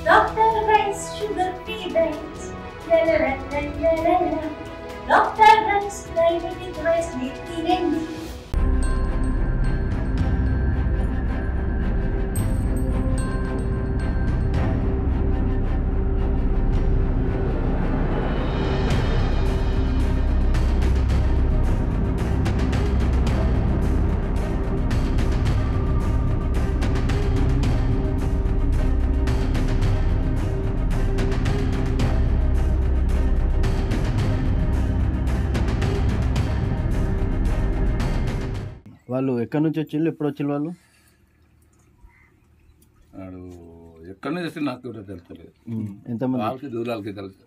Dr. Rice sugar-free diets. La la la la la la la. Dr. Rice diabetic rice తినండి. వాళ్ళు ఎక్కడి నుంచి వచ్చిళ్ళు, ఎప్పుడు వచ్చిళ్ళు వాళ్ళు? వాడు ఎక్కడి నుంచి వస్తే నాకు కూడా తెలుస్తలేదు. ఎంతమంది వాళ్ళకి దూరాలకి తెలుసు.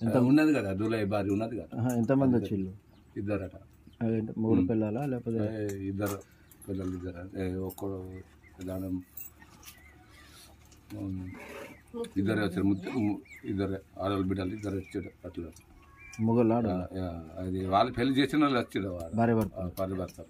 ఎంత ఉన్నది కదా, దూలయ్య భార్య ఉన్నది కదా. ఎంతమంది వచ్చిళ్ళు? ఇద్దరట. మూడు పిల్లలా లేకపోతే? ఇద్దరు పిల్లలు, ఇద్దరు. ఒక్కడు దానం ఇద్దరే వచ్చారు. ఇద్దరే ఆడవాళ్ళు బిడ్డలు ఇద్దరు వచ్చాడు. అట్లా మొగలు అది వాళ్ళు పెళ్లి చేసిన వాళ్ళు వచ్చాడు. భార్య భర్త. భార్య భర్త.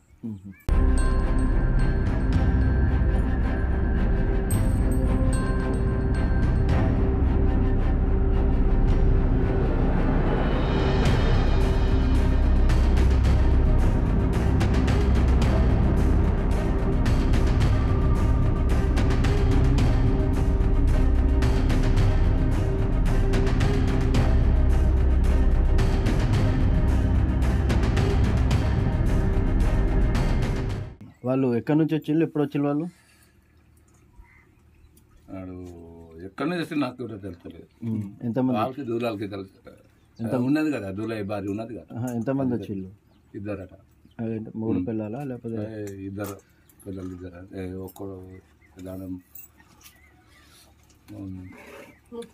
వాళ్ళు ఎక్కడి నుంచి వచ్చిళ్ళు, ఎప్పుడు వచ్చిళ్ళు వాళ్ళు? వాడు ఎక్కడి నుంచి వస్తే నాకు కూడా తెలుస్తలేదు. ఎంతమంది? వాళ్ళకి దూరాలకి తెలుసు. ఎంత ఉన్నది కదా, దూలయ్య భార్య ఉన్నది కదా. ఎంతమంది వచ్చిళ్ళు? ఇద్దరట. మూడు పిల్లలా లేకపోతే? ఇద్దరు పిల్లలు, ఇద్దరు. ఒక్కడు దానం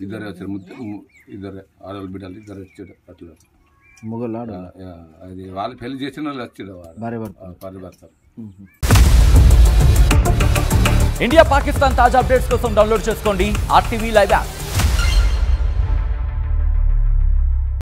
ఇద్దరే వచ్చారు. ఇద్దరే ఆడవాళ్ళు బిడ్డలు ఇద్దరు వచ్చాడు. అట్లా మొగలు అది వాళ్ళు పెళ్లి చేసిన వాళ్ళు వచ్చాడు. భార్య భర్త. భార్య భర్త. ఇండియా పాకిస్తాన్ తాజా అప్డేట్స్ కోసం డౌన్లోడ్ చేసుకోండి RTV లైవ్ యాప్.